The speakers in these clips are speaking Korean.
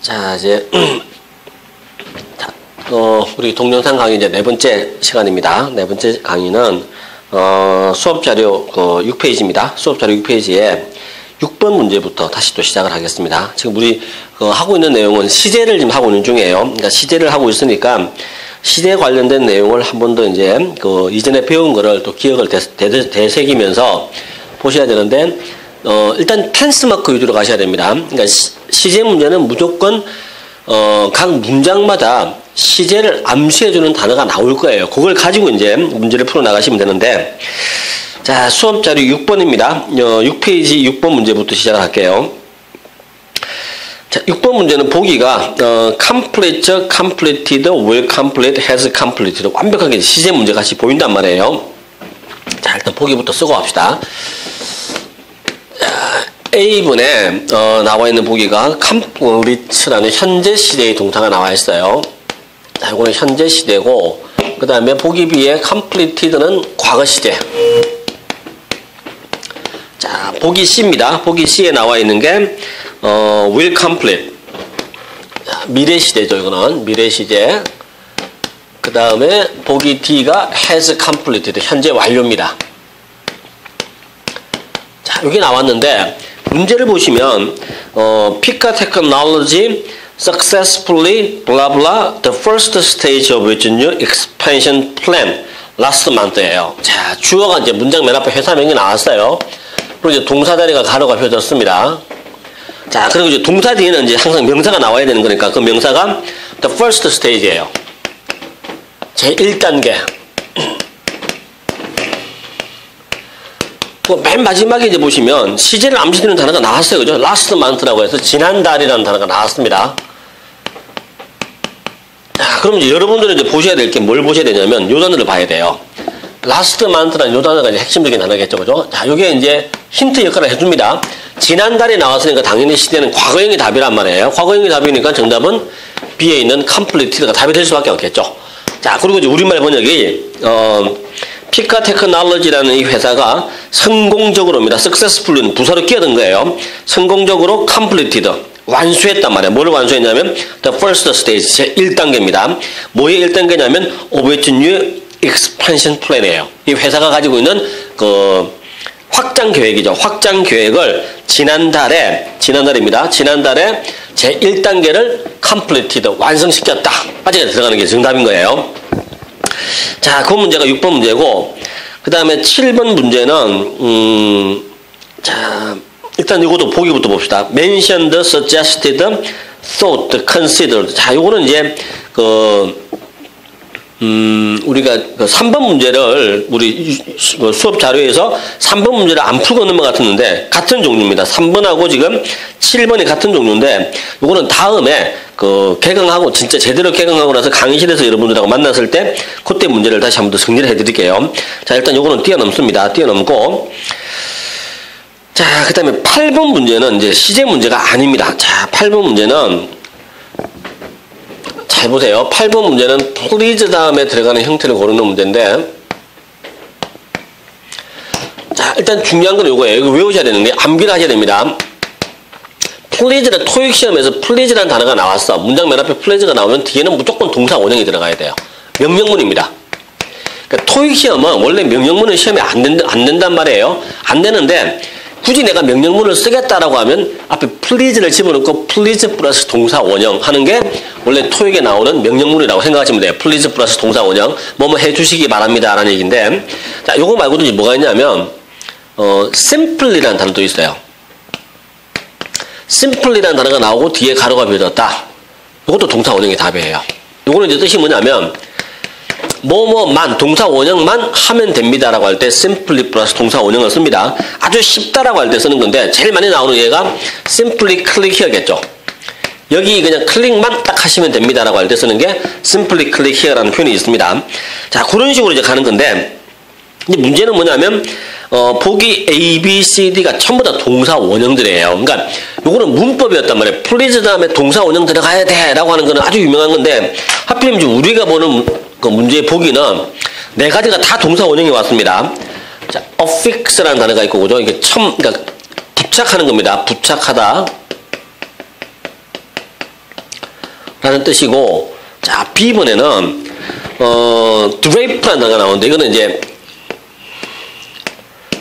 자, 이제, 우리 동영상 강의 이제 네 번째 시간입니다. 네 번째 강의는, 수업 자료 6페이지입니다. 수업 자료 6페이지에 6번 문제부터 다시 또 시작을 하겠습니다. 지금 우리 하고 있는 내용은 시제를 지금 하고 있는 중이에요. 그러니까 시제를 하고 있으니까 시제 관련된 내용을 한 번 더 이제 이전에 배운 거를 또 기억을 되새기면서 보셔야 되는데, 일단 텐스 마크 위주로 가셔야 됩니다. 그러니까 시제 문제는 무조건 각 문장마다 시제를 암시해주는 단어가 나올 거예요. 그걸 가지고 이제 문제를 풀어 나가시면 되는데, 자, 수업 자료 6번입니다. 6페이지 6번 문제부터 시작을 할게요. 자, 6번 문제는 보기가 complete, completed, will complete, has completed 완벽하게 시제 문제 같이 보인단 말이에요. 자, 일단 보기부터 쓰고 합시다. 자, A분에 나와 있는 보기가 complete라는 현재 시제의 동사가 나와 있어요. 자, 이거는 현재 시제고, 그 다음에 보기 B에 completed는 과거 시제. 자, 보기 C입니다. 보기 C에 나와 있는 게 will complete. 자, 미래 시제죠. 이거는 미래 시제. 그 다음에 보기 D가 has completed. 현재 완료입니다. 자, 여기 나왔는데 문제를 보시면 Pika Technology successfully blah blah the first stage of its new expansion plan last month예요. 자, 주어가 이제 문장 맨 앞에 회사명이 나왔어요. 그리고 이제 동사 자리가 가로가 펴졌습니다. 자, 그리고 이제 동사 뒤에는 이제 항상 명사가 나와야 되는 거니까 그 명사가 the first stage예요. 제 1단계. 맨 마지막에 이제 보시면 시제를 암시되는 단어가 나왔어요. 그죠? last month라고 해서 지난달이라는 단어가 나왔습니다. 자, 그럼 이제 여러분들은 이제 보셔야 될 게 뭘 보셔야 되냐면 요 단어를 봐야 돼요. last month라는 요 단어가 이제 핵심적인 단어겠죠. 그죠? 자, 요게 이제 힌트 역할을 해줍니다. 지난달에 나왔으니까 당연히 시제는 과거형이 답이란 말이에요. 과거형이 답이니까 정답은 B에 있는 completed가 답이 될 수밖에 없겠죠. 자, 그리고 이제 우리말 번역이 피카 테크놀로지라는 이 회사가 성공적으로입니다. successfully는 부사로 끼어든 거예요. 성공적으로 completed, 완수했단 말이에요. 뭐를 완수했냐면 the first stage, 제 1단계입니다. 뭐의 1단계냐면 of its new expansion plan이에요. 이 회사가 가지고 있는 확장 계획이죠. 확장 계획을 지난달입니다. 지난달에 제 1단계를 completed, 완성시켰다. 빠지게 들어가는 게 정답인 거예요. 자, 그 문제가 6번 문제고, 그 다음에 7번 문제는, 자, 일단 이것도 보기부터 봅시다. mentioned, suggested, thought, considered. 자, 요거는 이제, 우리가 3번 문제를 우리 수업 자료에서 3번 문제를 안 풀고 넘어갔었는데 같은 종류입니다. 3번하고 지금 7번이 같은 종류인데 요거는 다음에 개강하고 진짜 제대로 개강하고 나서 강의실에서 여러분들하고 만났을 때 그때 문제를 다시 한번 더 정리를 해드릴게요. 자, 일단 요거는 뛰어넘습니다. 뛰어넘고, 자, 그 다음에 8번 문제는 이제 시제 문제가 아닙니다. 자, 8번 문제는 잘 보세요. 8번 문제는 please 다음에 들어가는 형태를 고르는 문제인데, 자, 일단 중요한 건 요거예요. 이거 외우셔야 되는데 암기를 하셔야 됩니다. please는 토익 시험에서 please라는 단어가 나왔어. 문장 맨 앞에 please가 나오면 뒤에는 무조건 동사 원형이 들어가야 돼요. 명령문입니다. 그러니까 토익 시험은 원래 명령문은 시험에 안 된단 말이에요. 안 되는데 굳이 내가 명령문을 쓰겠다라고 하면 앞에 please를 집어넣고 please 플러스 동사 원형 하는 게 원래 토익에 나오는 명령문이라고 생각하시면 돼요. please 플러스 동사 원형 뭐뭐 해주시기 바랍니다 라는 얘기인데, 자, 요거 말고도 이제 뭐가 있냐면 simply라는 단어도 있어요. simply라는 단어가 나오고 뒤에 가로가 펴졌다. 이것도 동사 원형의 답이에요. 요거는 이제 뜻이 뭐냐면 뭐뭐만, 동사 원형만 하면 됩니다라고 할 때 simply 플러스 동사 원형을 씁니다. 아주 쉽다라고 할 때 쓰는 건데 제일 많이 나오는 얘가 simply click here겠죠. 여기 그냥 클릭만 딱 하시면 됩니다라고 할 때 쓰는 게 simply click here라는 표현이 있습니다. 자, 그런 식으로 이제 가는 건데, 이제 문제는 뭐냐면 보기 A, B, C, D가 전부 다 동사 원형들이에요. 그러니까 요거는 문법이었단 말이에요. please 다음에 동사 원형 들어가야 돼 라고 하는 거는 아주 유명한 건데, 하필이면 우리가 보는 그 문제의 보기는 네 가지가 다 동사 원형이 왔습니다. 자, affix라는 단어가 있고, 그죠? 이게 그러니까 부착하는 겁니다. 부착하다. 라는 뜻이고, 자, B번에는, drape라는 단어가 나오는데, 이거는 이제,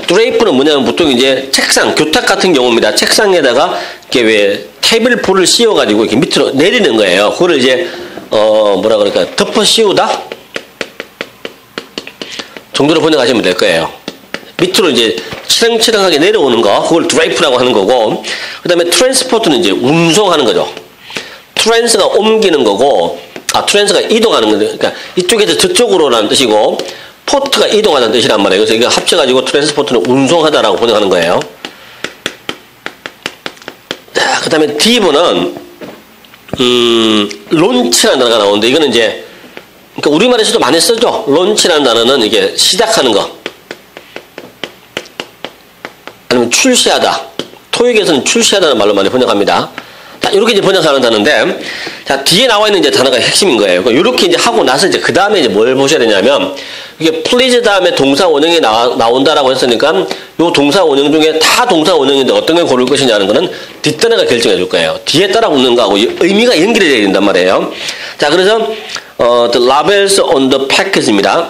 drape는 뭐냐면 보통 이제 책상, 교탁 같은 경우입니다. 책상에다가 이렇게 왜 테이블풀을 씌워가지고 이렇게 밑으로 내리는 거예요. 그거를 이제, 뭐라 그럴까, 덮어 씌우다? 정도로 번역하시면 될 거예요. 밑으로 이제 치렁치렁하게 내려오는 거, 그걸 drape라고 하는 거고, 그 다음에 transport는 이제 운송하는 거죠. trans가 옮기는 거고, trans가 이동하는 거죠. 그러니까 이쪽에서 저쪽으로라는 뜻이고, port가 이동하는 뜻이란 말이에요. 그래서 이거 합쳐가지고 transport는 운송하다라고 번역하는 거예요. 자, 그 다음에 D번은, launch라는 단어가 나오는데, 이거는 이제, 그러니까 우리말에서도 많이 쓰죠. launch라는 단어는 이게 시작하는 거. 아니면 출시하다. 토익에서는 출시하다는 말로 많이 번역합니다. 자, 이렇게 이제 번역하는 단어인데, 자, 뒤에 나와 있는 이제 단어가 핵심인 거예요. 이렇게 이제 하고 나서 이제 그 다음에 이제 뭘 보셔야 되냐면, 이게 please 다음에 동사 원형이 나온다라고 했으니까, 요 동사 원형 중에 다 동사 원형인데 어떤 걸 고를 것이냐는 거는 뒷단어가 결정해 줄 거예요. 뒤에 따라 붙는 거하고 의미가 연결이 되어야 된단 말이에요. 자, 그래서, the labels on the package입니다.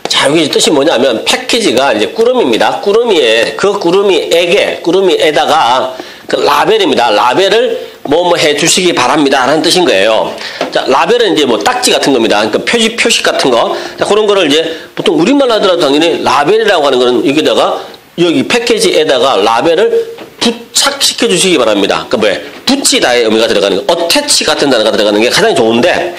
자, 여기 뜻이 뭐냐면, 패키지가 이제 꾸러미입니다. 꾸러미에다가, 그 라벨입니다. 라벨을 뭐 해 주시기 바랍니다. 라는 뜻인 거예요. 자, 라벨은 이제 뭐 딱지 같은 겁니다. 그러니까 표식 같은 거. 자, 그런 거를 이제, 보통 우리말로 하더라도 당연히 라벨이라고 하는 거는 여기다가, 여기 패키지에다가 라벨을 부착시켜 주시기 바랍니다. 그러니까 뭐예요? 붙이다의 의미가 들어가는 거. 어태치 같은 단어가 들어가는 게 가장 좋은데,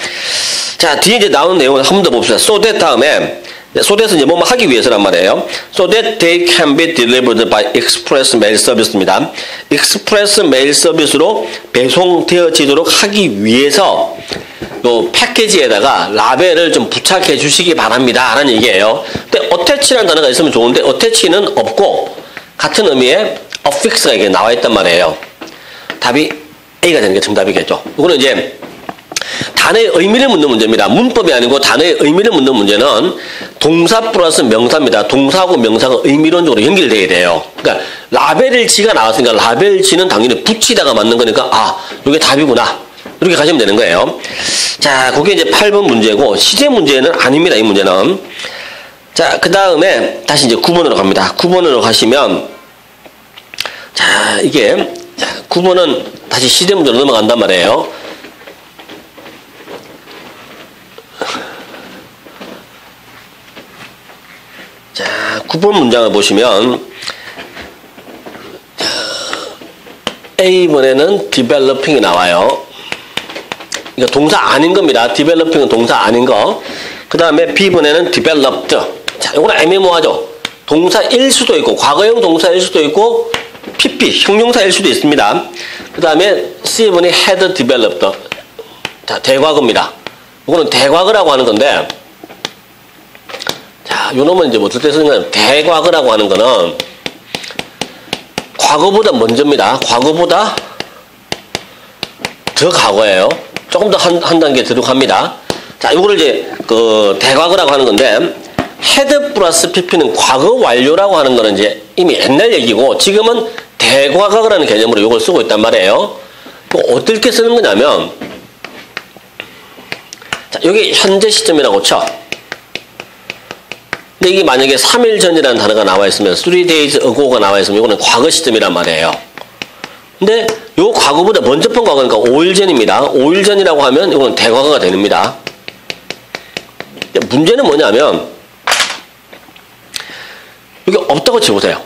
자, 뒤에 이제 나오는 내용을 한 번 더 봅시다. so that 다음에, so that은 이제 뭐뭐 하기 위해서란 말이에요. so that they can be delivered by express mail service입니다. express mail service로 배송되어지도록 하기 위해서 요 패키지에다가 라벨을 좀 부착해 주시기 바랍니다. 라는 얘기예요. 근데 attach라는 단어가 있으면 좋은데 attach는 없고 같은 의미의 affix가 이게 나와 있단 말이에요. 답이 A가 되는 게 정답이겠죠. 이거는 이제 단어의 의미를 묻는 문제입니다. 문법이 아니고 단어의 의미를 묻는 문제는 동사 플러스 명사입니다. 동사하고 명사가 의미론적으로 연결돼야 돼요. 그러니까 라벨을 지가 나왔으니까 라벨 지는 당연히 붙이다가 맞는 거니까 아, 이게 답이구나. 이렇게 가시면 되는 거예요. 자, 그게 이제 8번 문제고 시제 문제는 아닙니다. 이 문제는. 자, 그 다음에 다시 이제 9번으로 갑니다. 9번으로 가시면 자, 이게 9번은 다시 시제 문제로 넘어간단 말이에요. 자, 9번 문장을 보시면 A번에는 developing이 나와요. 이거 동사 아닌 겁니다. developing은 동사 아닌 거. 그 다음에 B번에는 developed. 자, 이거는 애매모호하죠. 동사일 수도 있고 과거형 동사일 수도 있고 PP, 형용사일 수도 있습니다. 그 다음에 C번이 had developed. 자, 대과거입니다. 이거는 대과거라고 하는 건데 자, 요 놈은 이제 뭐 어떨 때 쓰는 거는 대과거라고 하는 거는 과거보다 먼저입니다. 과거보다 더 과거예요. 조금 더 한 단계 들어갑니다. 자, 요거를 이제 그 대과거라고 하는 건데 헤드 플러스 PP는 과거 완료라고 하는 거는 이제 이미 옛날 얘기고 지금은 대과거라는 개념으로 요걸 쓰고 있단 말이에요. 어떻게 쓰는 거냐면 자, 여기 현재 시점이라고 쳐. 근데 이게 만약에 3일 전이라는 단어가 나와 있으면 3 days ago가 나와 있으면 이거는 과거 시점이란 말이에요. 근데 요 과거보다 먼저 본 과거니까 5일 전입니다. 5일 전이라고 하면 이거는 대과거가 됩니다. 문제는 뭐냐면 여기 없다고 쳐보세요.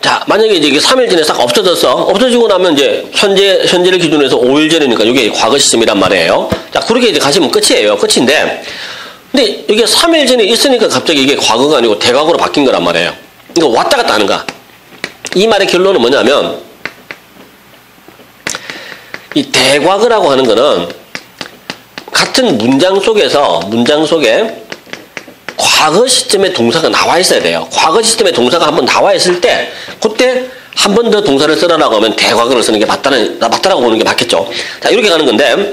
자, 만약에 이제 이게 3일 전에 싹 없어졌어. 없어지고 나면 이제 현재를 기준으로 해서 5일 전이니까 이게 과거 시점이란 말이에요. 자, 그렇게 이제 가시면 끝이에요. 끝인데 근데 이게 3일 전에 있으니까 갑자기 이게 과거가 아니고 대과거로 바뀐 거란 말이에요. 이거 왔다 갔다 하는 거야. 이 말의 결론은 뭐냐면 이 대과거라고 하는 거는 같은 문장 속에 과거 시점에 동사가 나와 있어야 돼요. 과거 시점에 동사가 한번 나와 있을 때 그때 한 번 더 동사를 쓰라고 하면 대과거를 쓰는 게 맞다라고 보는 게 맞겠죠. 자, 이렇게 가는 건데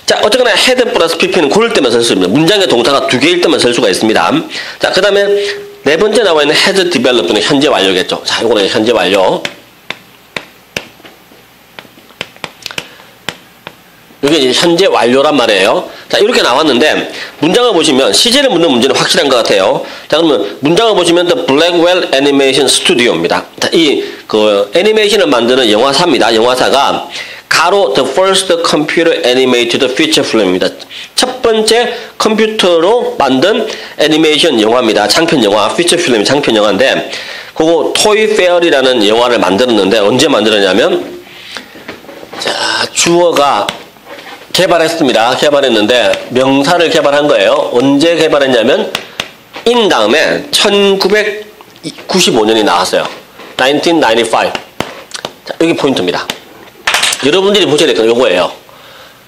자, 어쨌거나 헤드 플러스 PP는 고를 때만 쓸 수 있습니다. 문장의 동사가 2개일 때만 쓸 수가 있습니다. 자, 그 다음에 네 번째 나와 있는 has developed는 현재 완료겠죠. 자, 이거는 현재 완료. 이게 이제 현재 완료란 말이에요. 자, 이렇게 나왔는데 문장을 보시면 시제를 묻는 문제는 확실한 것 같아요. 자, 그러면 문장을 보시면 The Blackwell Animation Studio입니다. 자, 그 애니메이션을 만드는 영화사입니다. 영화사가 가로 The First Computer Animated Feature Film입니다. 첫 번째 컴퓨터로 만든 애니메이션 영화입니다. 장편 영화, 피처 필름 장편 영화인데 그거 토이 페어리라는 영화를 만들었는데 언제 만들었냐면 자, 주어가 개발했습니다. 개발했는데 명사를 개발한 거예요. 언제 개발했냐면 in 다음에 1995년이 나왔어요. 1995. 자, 여기 포인트입니다. 여러분들이 보셔야 될 건 요거예요.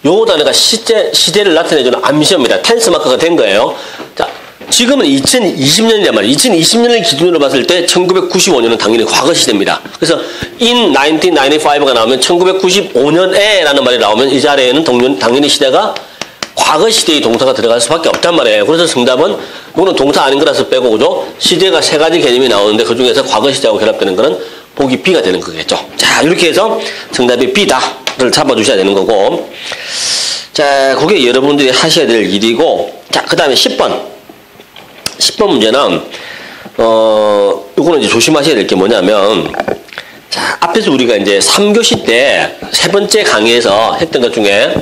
요 단어가 시제를 나타내주는 암시입니다. 텐스 마크가 된 거예요. 자, 지금은 2020년이란 말이에요. 2020년을 기준으로 봤을 때 1995년은 당연히 과거 시대입니다. 그래서 in 1995가 나오면 1995년에 라는 말이 나오면 이 자리에는 당연히 시대가 과거 시대의 동사가 들어갈 수밖에 없단 말이에요. 그래서 정답은 이거는 동사 아닌 거라서 빼고 그죠? 시제가 세 가지 개념이 나오는데 그 중에서 과거 시대하고 결합되는 거는 보기 B가 되는 거겠죠. 자, 이렇게 해서 정답이 B다를 잡아주셔야 되는 거고. 자, 그게 여러분들이 하셔야 될 일이고. 자, 그 다음에 10번. 10번 문제는, 이거는 이제 조심하셔야 될 게 뭐냐면, 자, 앞에서 우리가 이제 3교시 때 세 번째 강의에서 했던 것 중에,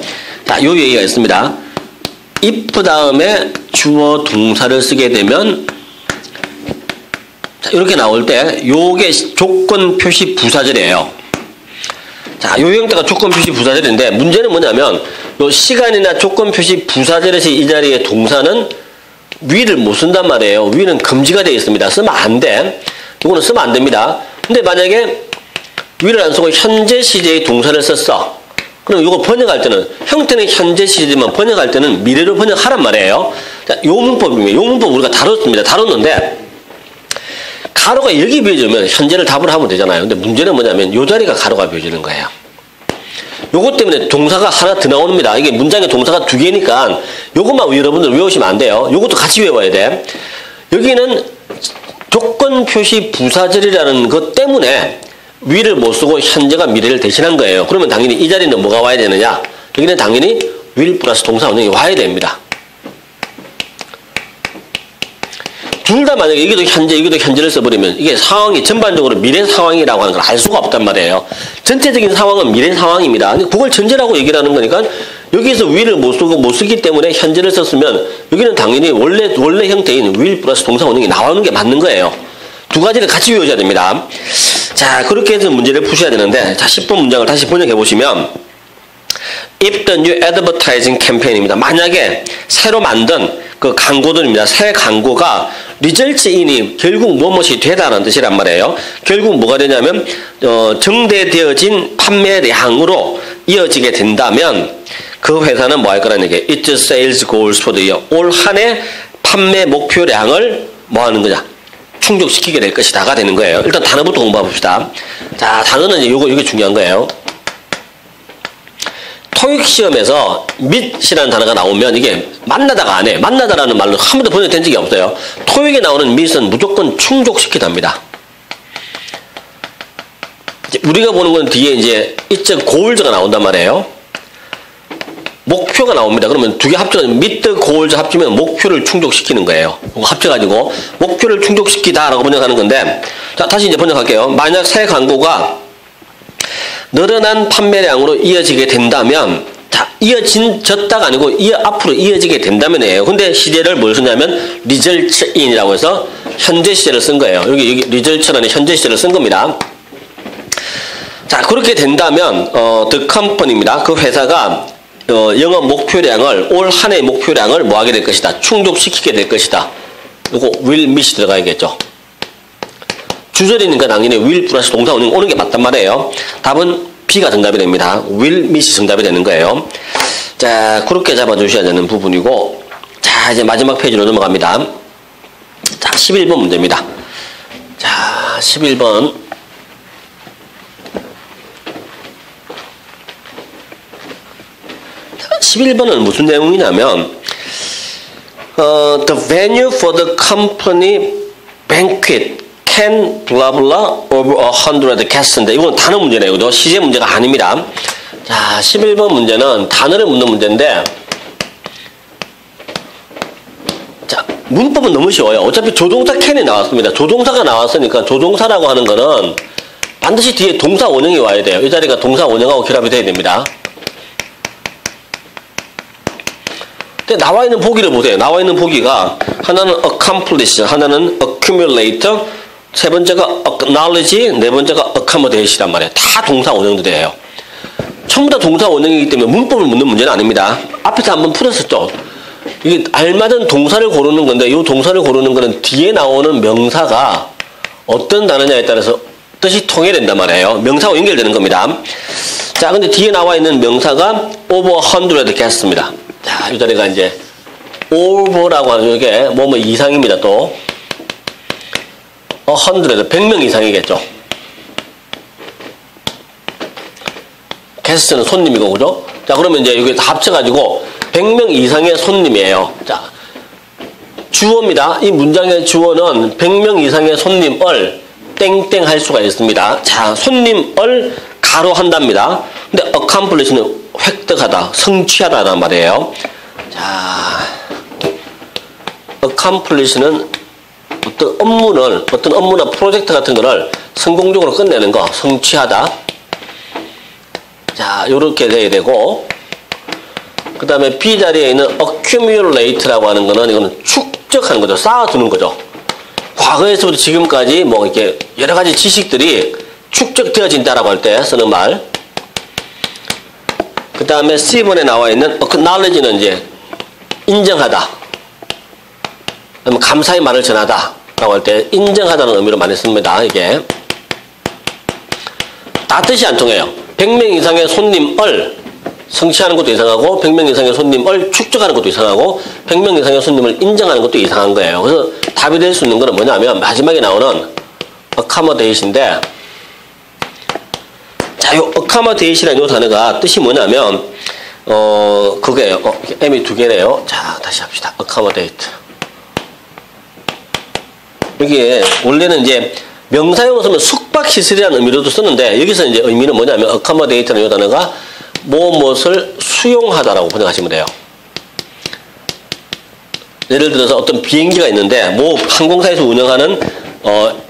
자, 요 얘기가 있습니다. if 다음에 주어 동사를 쓰게 되면, 자, 이렇게 나올 때, 요게 조건 표시 부사절이에요. 자, 요 형태가 조건 표시 부사절인데, 문제는 뭐냐면, 요 시간이나 조건 표시 부사절에서 이 자리에 동사는 will을 못 쓴단 말이에요. will은 금지가 되어 있습니다. 쓰면 안 돼. 이거는 쓰면 안 됩니다. 근데 만약에 will을 안 쓰고 현재 시제의 동사를 썼어. 그럼 이거 번역할 때는, 형태는 현재 시제지만 번역할 때는 미래로 번역하란 말이에요. 자, 요 문법입니다. 요 문법 우리가 다뤘는데, 가로가 여기 비어주면 현재를 답을 하면 되잖아요. 근데 문제는 뭐냐면 요 자리가 가로가 비어지는 거예요. 요것 때문에 동사가 하나 더 나옵니다. 이게 문장에 동사가 두 개니까 요것만 여러분들 외우시면 안 돼요. 요것도 같이 외워야 돼. 여기는 조건 표시 부사절이라는 것 때문에 will을 못 쓰고 현재가 미래를 대신한 거예요. 그러면 당연히 이 자리는 뭐가 와야 되느냐? 여기는 당연히 will 플러스 동사 원형이 와야 됩니다. 둘 다 만약에 여기도 현재, 여기도 현재를 써버리면 이게 상황이 전반적으로 미래 상황이라고 하는 걸 알 수가 없단 말이에요. 전체적인 상황은 미래 상황입니다. 근데 그걸 전제라고 얘기를 하는 거니까 여기에서 will을 못 쓰고 못 쓰기 때문에 현재를 썼으면 여기는 당연히 원래 형태인 will 플러스 동사 원형이 나오는 게 맞는 거예요. 두 가지를 같이 외워줘야 됩니다. 자, 그렇게 해서 문제를 푸셔야 되는데, 자, 10번 문장을 다시 번역해 보시면 if the new advertising campaign입니다. 만약에 새로 만든 그 광고들입니다. 새 광고가 results in이 결국 무엇이 되다라는 뜻이란 말이에요. 결국 뭐가 되냐면 정대되어진 판매량으로 이어지게 된다면 그 회사는 뭐 할 거라는 얘기예요. Its sales goals for the year. 올 한 해 판매 목표량을 뭐 하는 거냐? 충족시키게 될 것이다가 되는 거예요. 일단 단어부터 공부해 봅시다. 자, 단어는 이게 중요한 거예요. 토익 시험에서 meet이라는 단어가 나오면 이게 만나다가 안 해. 만나다라는 말로 한 번도 번역된 적이 없어요. 토익에 나오는 meet은 무조건 충족시키답니다. 우리가 보는 건 뒤에 이제 its goals가 나온단 말이에요. 목표가 나옵니다. 그러면 두 개 합쳐서 meet the goals 합치면 목표를 충족시키는 거예요. 합쳐가지고 목표를 충족시키다라고 번역하는 건데, 자, 다시 이제 번역할게요. 만약 새 광고가 늘어난 판매량으로 이어지게 된다면, 자, 이어졌다가 아니고 앞으로 이어지게 된다면이에요. 근데 시제를 뭘 쓰냐면 results in이라고 해서 현재 시제를 쓴 거예요. 여기 results라는 현재 시제를 쓴 겁니다. 자, 그렇게 된다면 the company입니다. 그 회사가 영업 목표량을 올 한 해 목표량을 뭐 하게 될 것이다. 충족시키게 될 것이다. 이거 will meet이 들어가야겠죠. 주절이니까 당연히 will 플러스 동사 원형 오는 게 맞단 말이에요. 답은 B가 정답이 됩니다. will meet이 정답이 되는 거예요. 자, 그렇게 잡아주셔야 되는 부분이고, 자, 이제 마지막 페이지로 넘어갑니다. 자, 11번 문제입니다. 자, 11번. 자, 11번은 무슨 내용이냐면, the venue for the company banquet can blah blah over 100 guests인데 이건 단어 문제네요. 그죠? 시제 문제가 아닙니다. 자, 11번 문제는 단어를 묻는 문제인데 자, 문법은 너무 쉬워요. 어차피 조동사 can이 나왔습니다. 조동사가 나왔으니까 조동사라고 하는 거는 반드시 뒤에 동사 원형이 와야 돼요. 이 자리가 동사 원형하고 결합이 돼야 됩니다. 근데 나와 있는 보기를 보세요. 나와 있는 보기가 하나는 accomplish, 하나는 accumulate, 세 번째가 acknowledge, 네 번째가 accommodate이란 말이에요. 다 동사 원형들이에요. 전부 다 동사 원형이기 때문에 문법을 묻는 문제는 아닙니다. 앞에서 한번 풀었었죠. 이게 알맞은 동사를 고르는 건데 이 동사를 고르는 거는 뒤에 나오는 명사가 어떤 단어냐에 따라서 뜻이 통일된단 말이에요. 명사와 연결되는 겁니다. 자, 근데 뒤에 나와 있는 명사가 over 100 guests입니다. 자, 이 자리가 이제 over라고 하는 게 뭐뭐 이상입니다. 또 100명 이상이겠죠. guest는 손님이고, 그죠? 자, 그러면 이제 여기 다 합쳐가지고 100명 이상의 손님이에요. 자, 주어입니다. 이 문장의 주어는 100명 이상의 손님을 땡땡 할 수가 있습니다. 자, 손님을 가로 한답니다. 근데 accomplish는 획득하다, 성취하다란 말이에요. 자, accomplish는 어떤 업무나 프로젝트 같은 거를 성공적으로 끝내는 거, 성취하다. 자, 요렇게 돼야 되고, 그 다음에 B 자리에 있는 accumulate라고 하는 거는 이거는 축적하는 거죠. 쌓아두는 거죠. 과거에서부터 지금까지 뭐 이렇게 여러 가지 지식들이 축적되어진다라고 할 때 쓰는 말. 그 다음에 C번에 나와 있는 acknowledge는 이제 인정하다. 감사의 말을 전하다. 라고 할 때 인정하다는 의미로 많이 씁니다. 이게. 다 뜻이 안 통해요. 100명 이상의 손님을 성취하는 것도 이상하고 100명 이상의 손님을 축적하는 것도 이상하고 100명 이상의 손님을 인정하는 것도 이상한 거예요. 그래서 답이 될 수 있는 거는 뭐냐면 마지막에 나오는 accommodate인데 자, 요 accommodate이라는 요 단어가 뜻이 뭐냐면 그게요. M이 두 개네요. 자, 다시 합시다. accommodate. 여기에 원래는 이제 명사용어 쓰면 숙박시설이라는 의미로도 쓰는데 여기서 이제 의미는 뭐냐면 accommodate라는 요 단어가 무엇을 수용하다라고 번역하시면 돼요. 예를 들어서 어떤 비행기가 있는데 뭐 항공사에서 운영하는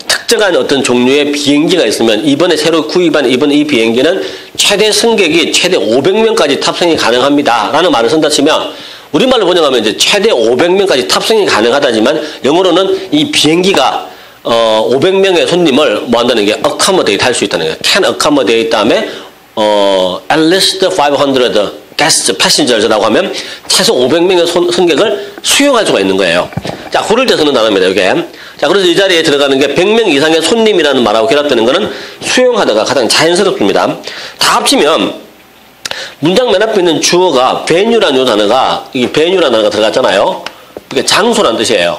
특정한 어떤 종류의 비행기가 있으면 이번에 새로 구입한 이 비행기는 최대 승객이 최대 500명까지 탑승이 가능합니다. 라는 말을 쓴다 치면 우리말로 번역하면 이제 최대 500명까지 탑승이 가능하다지만 영어로는 이 비행기가 500명의 손님을 뭐 한다는 게 accommodate 할 수 있다는 거예요. can accommodate 다음에 at least 500 guests, passengers라고 하면 최소 500명의 승객을 수용할 수가 있는 거예요. 자, 그럴 때 쓰는 단어입니다, 이게. 자, 그래서 이 자리에 들어가는 게 100명 이상의 손님이라는 말하고 결합되는 거는 수용하다가 가장 자연스럽습니다. 다 합치면 문장 맨 앞에 있는 주어가 venue라는 요 단어가, 이 venue라는 단어가 들어갔잖아요. 이게 장소란 뜻이에요.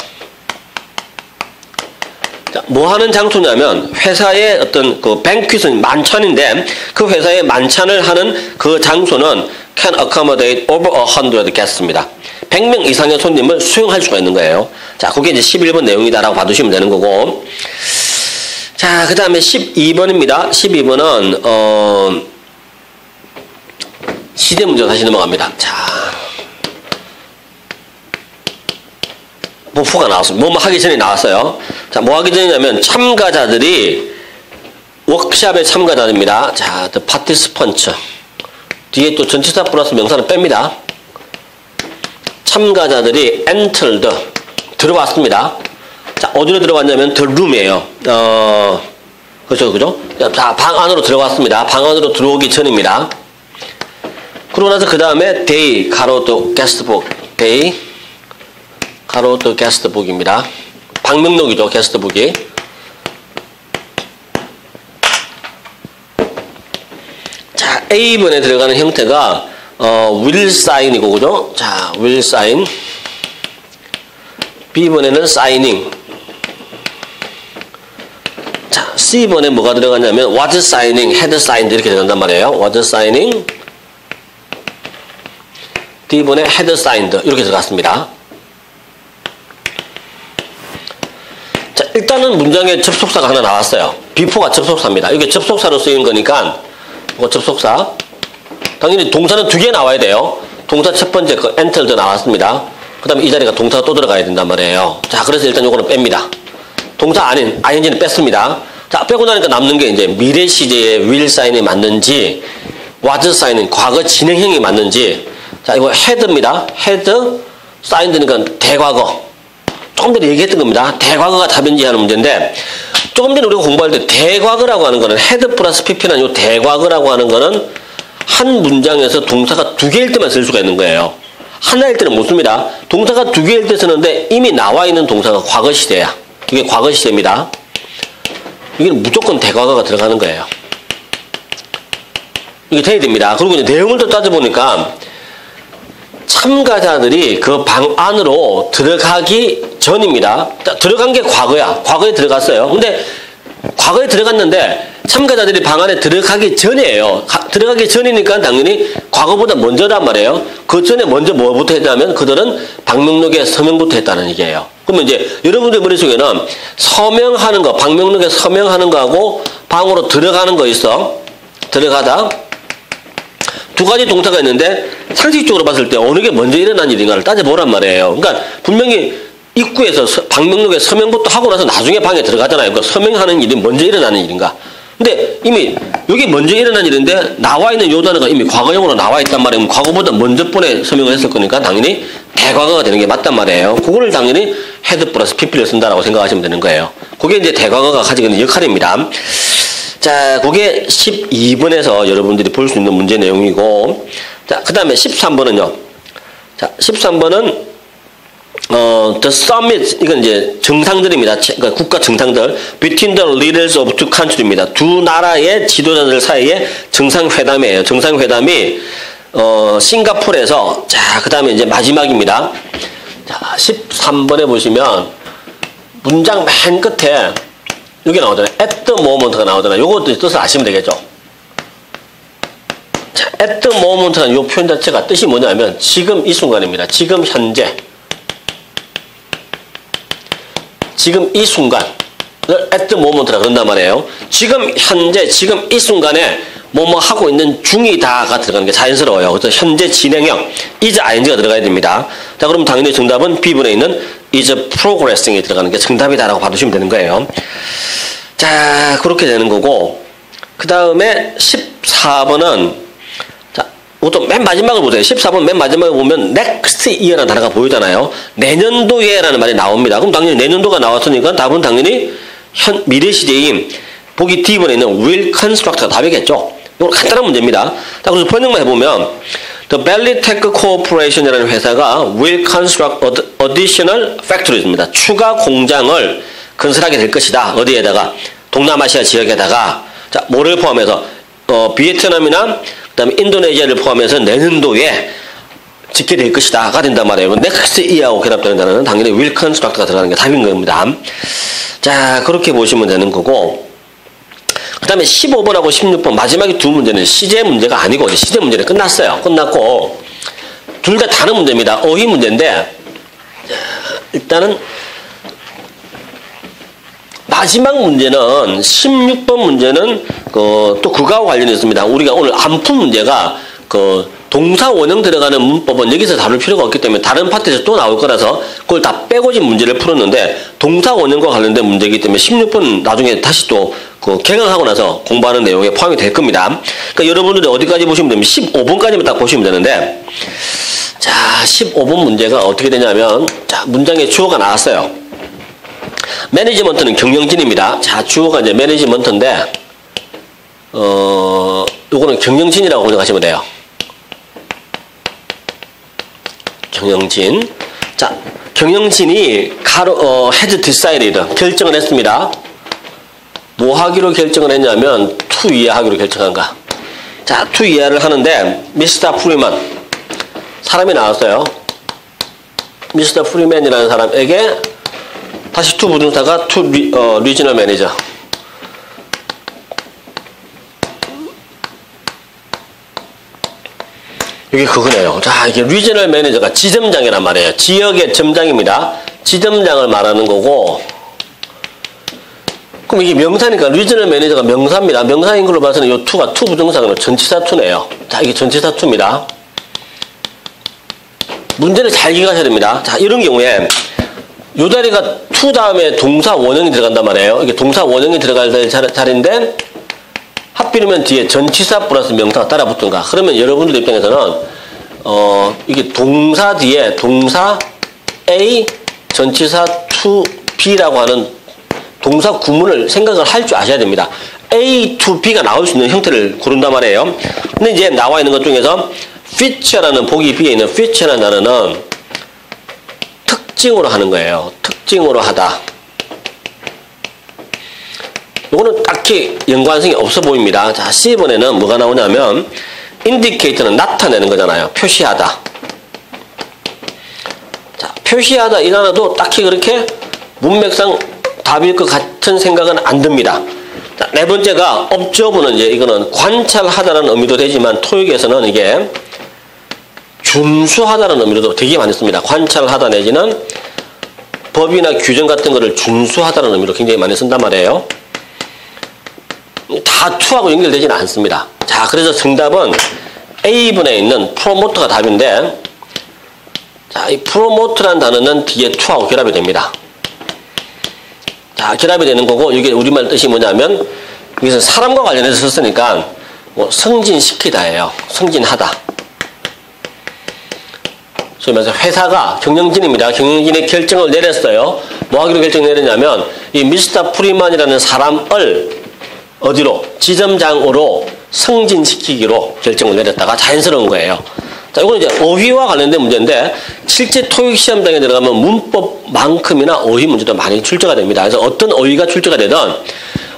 자, 뭐 하는 장소냐면 회사의 어떤 그 뱅퀴트는 만찬인데 그 회사의 만찬을 하는 그 장소는 can accommodate over 100 guests입니다. 100명 이상의 손님을 수용할 수가 있는 거예요. 자, 그게 이제 11번 내용이다라고 봐두시면 되는 거고. 자, 그 다음에 12번입니다. 12번은 시대 문제 다시 넘어갑니다. 자, 뭐가 나왔습니다. 뭐 하기 전에 나왔어요. 자, 뭐 하기 전이냐면 참가자들이 워크샵의 참가자입니다. 자, the participants. 뒤에 또 전치사 플러스 명사는 뺍니다. 참가자들이 entered. 들어왔습니다. 자, 어디로 들어왔냐면 the room이에요. 그죠? 자, 방 안으로 들어갔습니다. 방 안으로 들어오기 전입니다. 그러고 나서 그 다음에 they, 가로도 guestbook. they, 가로도 guestbook입니다. 방명록이죠, guestbook이. 자, A번에 들어가는 형태가 will sign이고, 그죠? 자, will sign. B번에는 signing. 자, C번에 뭐가 들어가냐면 was signing, had signed 이렇게 들어간단 말이에요. was signing. D번에 had signed 이렇게 들어갔습니다. 자, 일단은 문장에 접속사가 하나 나왔어요. before가 접속사입니다. 이게 접속사로 쓰이는 거니까 이거 접속사. 당연히 동사는 2개 나와야 돼요. 동사 첫 번째 거 entered 나왔습니다. 그 다음에 이 자리가 동사가 또 들어가야 된단 말이에요. 자, 그래서 일단 요거는 뺍니다. 동사 아닌 ing는 뺐습니다. 자, 빼고 나니까 남는 게 이제 미래 시제의 will sign이 맞는지 was sign은 과거 진행형이 맞는지. 자, 이거 had입니다. had signed니까 대과거. 조금 전에 얘기했던 겁니다. 대과거가 답인지 하는 문제인데, 조금 전에 우리가 공부할 때 대과거라고 하는 거는 had 플러스 pp는 요 대과거라고 하는 거는 한 문장에서 동사가 2개일 때만 쓸 수가 있는 거예요. 하나일 때는 못 씁니다. 동사가 2개일 때 쓰는데 이미 나와 있는 동사가 과거 시제야. 이게 과거 시제입니다. 이게 무조건 대과거가 들어가는 거예요. 이게 돼야 됩니다. 그리고 이제 내용을 더 따져보니까 참가자들이 그 방 안으로 들어가기 전입니다. 들어간 게 과거야. 과거에 들어갔어요. 근데 과거에 들어갔는데 참가자들이 방 안에 들어가기 전이에요. 들어가기 전이니까 당연히 과거보다 먼저란 말이에요. 그 전에 먼저 뭐부터 했냐면 그들은 방명록에 서명부터 했다는 얘기예요. 그러면 이제 여러분들 머릿속에는 서명하는 거, 방명록에 서명하는 거하고 방으로 들어가는 거 있어. 들어가다. 2가지 동사가 있는데 상식적으로 봤을 때 어느 게 먼저 일어난 일인가를 따져보란 말이에요. 그러니까 분명히 입구에서 방명록에 서명부터 하고 나서 나중에 방에 들어가잖아요. 그러니까 서명하는 일이 먼저 일어나는 일인가. 근데 이미 여기 먼저 일어난 일인데 나와 있는 요 단어가 이미 과거형으로 나와 있단 말이에요. 과거보다 먼저 번에 서명을 했을 거니까 당연히 대과거가 되는 게 맞단 말이에요. 그거를 당연히 had 플러스 pp를 쓴다라고 생각하시면 되는 거예요. 그게 이제 대과거가 가지고 있는 역할입니다. 자, 그게 12번에서 여러분들이 볼 수 있는 문제 내용이고, 자, 그 다음에 13번은요. 자, 13번은, the summit, 이건 이제 정상들입니다. 그러니까 국가 정상들. between the leaders of two country입니다. 두 나라의 지도자들 사이에 정상회담이에요. 정상회담이, 싱가포르에서, 자, 그 다음에 이제 마지막입니다. 자, 13번에 보시면, 문장 맨 끝에, 여기 나오잖아요. at the moment가 나오잖아요. 요것도 뜻을 아시면 되겠죠. 자, at the moment라는 요 표현 자체가 뜻이 뭐냐면 지금 이 순간입니다. 지금 현재. 지금 이 순간. at the moment라 그런단 말이에요. 지금 현재, 지금 이 순간에 뭐뭐 하고 있는 중이다가 들어가는 게 자연스러워요. 그래서 현재 진행형 is ing가 들어가야 됩니다. 자, 그럼 당연히 정답은 B번에 있는 is progressing이 들어가는 게 정답이다라고 봐두시면 되는 거예요. 자, 그렇게 되는 거고, 그 다음에 14번은, 자, 이것도 맨 마지막을 보세요. 14번 맨 마지막에 보면 next year라는 단어가 보이잖아요. 내년도에라는 말이 나옵니다. 그럼 당연히 내년도가 나왔으니까 답은 당연히 미래 시제인 보기 D번에 있는 will construct가 답이겠죠. 이거 간단한 문제입니다. 자, 그래서 번역만 해보면 The Bellytech Corporation이라는 회사가 will construct additional factories입니다. 추가 공장을 건설하게 될 것이다. 어디에다가? 동남아시아 지역에다가. 자, 뭐를 포함해서? 비에트남이나 그다음에 인도네시아를 포함해서 내년도에 짓게 될 것이다가 된단 말이에요. next year하고 결합되는 단어는 당연히 will construct가 들어가는 게 답인 겁니다. 자, 그렇게 보시면 되는 거고. 그 다음에 15번하고 16번 마지막에 두 문제는 시제 문제가 아니고 시제 문제는 끝났어요. 끝났고 둘 다 다른 문제입니다. 어휘 문제인데 일단은 마지막 문제는 16번 문제는 또 그거하고 관련이 있습니다. 우리가 오늘 안 푼 문제가 동사 원형 들어가는 문법은 여기서 다룰 필요가 없기 때문에 다른 파트에서 또 나올 거라서 그걸 다 빼고 지금 문제를 풀었는데 동사 원형과 관련된 문제이기 때문에 16번 나중에 다시 또 개강하고 나서 공부하는 내용에 포함이 될 겁니다. 그러니까 여러분들이 어디까지 보시면 되면 15번까지만 딱 보시면 되는데 자, 15번 문제가 어떻게 되냐면 자, 문장에 주어가 나왔어요. 매니지먼트는 경영진입니다. 자, 주어가 이제 매니지먼트인데 요거는 경영진이라고 생각하시면 돼요. 경영진. 자, 경영진이 has decided 결정을 했습니다. 뭐 하기로 결정을 했냐면 to 이해하기로 결정한가. 자, to 이해를 하는데 미스터 프리만 사람이 나왔어요. 미스터 프리맨이라는 사람에게 다시 to 부동사가 to regional manager. 이게 그거네요. 자, 이게 리저널 매니저가 지점장이란 말이에요. 지역의 점장입니다. 지점장을 말하는 거고, 그럼 이게 명사니까 리저널 매니저가 명사입니다. 명사인 걸로 봐서는 이 투가 투 부정사는 전치사 투네요. 자, 이게 전치사 투입니다. 문제를 잘 기억하셔야 됩니다. 자, 이런 경우에 요 자리가 투 다음에 동사 원형이 들어간단 말이에요. 이게 동사 원형이 들어갈 자리인데 하필이면 뒤에 전치사 플러스 명사가 따라 붙든가. 그러면 여러분들 입장에서는 이게 동사 뒤에 동사 A 전치사 to B라고 하는 동사 구문을 생각을 할 줄 아셔야 됩니다. A to B가 나올 수 있는 형태를 고른단 말이에요. 근데 이제 나와 있는 것 중에서 feature라는 보기 B에 있는 feature라는 단어는 특징으로 하는 거예요. 특징으로 하다. 이거는 딱히 연관성이 없어 보입니다. 자, C번에는 뭐가 나오냐면 indicate는 나타내는 거잖아요. 표시하다. 자, 표시하다 이 단어도 딱히 그렇게 문맥상 답일 것 같은 생각은 안 듭니다. 자, 네 번째가 observe는 이제 이거는 관찰하다라는 의미도 되지만 토익에서는 이게 준수하다는 의미로도 되게 많이 씁니다. 관찰하다 내지는 법이나 규정 같은 거를 준수하다는 의미로 굉장히 많이 쓴단 말이에요. 다 to하고 연결되지는 않습니다. 자, 그래서 정답은 A번에 있는 promote가 답인데, 자, 이 promote라는 단어는 뒤에 to하고 결합이 됩니다. 자, 결합이 되는 거고, 이게 우리말 뜻이 뭐냐면, 여기서 사람과 관련해서 썼으니까, 뭐, 승진시키다예요. 승진하다. 소위 말해서 회사가 경영진입니다. 경영진이 결정을 내렸어요. 뭐 하기로 결정을 내렸냐면, 이 미스터 프리만이라는 사람을 어디로? 지점장으로 승진시키기로 결정을 내렸다가 자연스러운 거예요. 자, 이거는 이제 어휘와 관련된 문제인데, 실제 토익 시험장에 들어가면 문법만큼이나 어휘 문제도 많이 출제가 됩니다. 그래서 어떤 어휘가 출제가 되든,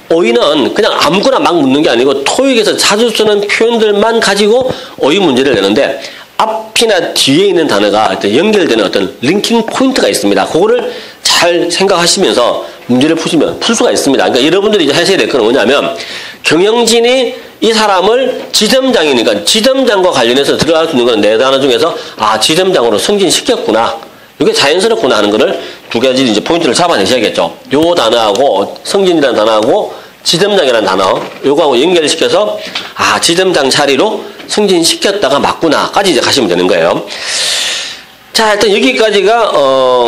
어휘는 그냥 아무거나 막 묻는 게 아니고, 토익에서 자주 쓰는 표현들만 가지고 어휘 문제를 내는데, 앞이나 뒤에 있는 단어가 연결되는 어떤 링킹 포인트가 있습니다. 그거를 잘 생각하시면서 문제를 푸시면 풀 수가 있습니다. 그러니까 여러분들이 이제 하셔야 될 건 뭐냐면, 경영진이 이 사람을 지점장이니까 지점장과 관련해서 들어갈 수 있는 건 네 단어 중에서 아, 지점장으로 승진시켰구나. 이게 자연스럽구나 하는 거를 두 가지 이제 포인트를 잡아내셔야겠죠. 요 단어하고 승진이라는 단어하고 지점장이라는 단어 요거하고 연결시켜서 아, 지점장 자리로 승진시켰다가 맞구나까지 이제 가시면 되는 거예요. 자, 일단 여기까지가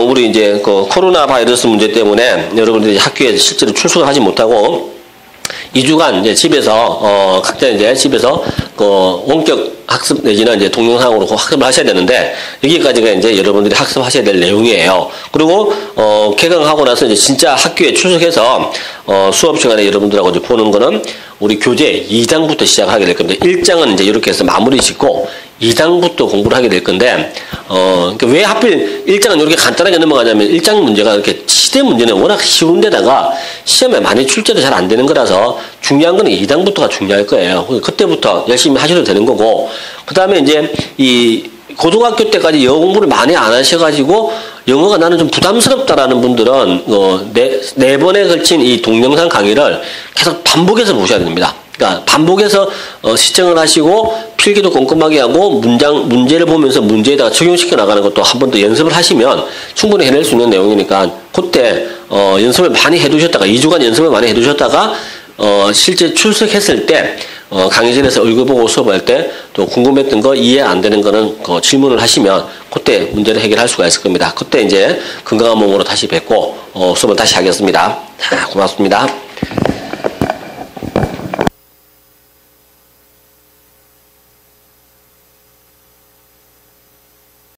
우리 이제 그 코로나 바이러스 문제 때문에 여러분들이 학교에 실제로 출석을 하지 못하고 2주간 이제 집에서 각자 이제 집에서 그 원격 학습 내지는 이제 동영상으로 학습을 하셔야 되는데 여기까지가 이제 여러분들이 학습하셔야 될 내용이에요. 그리고 개강하고 나서 이제 진짜 학교에 출석해서 수업 시간에 여러분들하고 이제 보는 거는 우리 교재 2장부터 시작하게 될 겁니다. 1장은 이제 이렇게 해서 마무리 짓고 2장부터 공부를 하게 될 건데, 그러니까 왜 하필 1장은 이렇게 간단하게 넘어가냐면 1장 문제가 이렇게 시대 문제는 워낙 쉬운데다가 시험에 많이 출제도 잘 안 되는 거라서 중요한 거는 2장부터가 중요할 거예요. 그때부터 열심히 하셔도 되는 거고, 그 다음에 이제 이 고등학교 때까지 영어 공부를 많이 안 하셔가지고 영어가 나는 좀 부담스럽다라는 분들은 네 번에 걸친 이 동영상 강의를 계속 반복해서 보셔야 됩니다. 그러니까 반복해서 시청을 하시고 필기도 꼼꼼하게 하고 문제를 보면서 문제에다가 적용시켜 나가는 것도 한 번 더 연습을 하시면 충분히 해낼 수 있는 내용이니까 그때 연습을 많이 해두셨다가 2주간 연습을 많이 해두셨다가 실제 출석했을 때 강의실에서 얼굴 보고 수업할 때 또 궁금했던 거 이해 안 되는 거는 질문을 하시면 그때 문제를 해결할 수가 있을 겁니다. 그때 이제 건강한 몸으로 다시 뵙고 수업을 다시 하겠습니다. 자, 고맙습니다.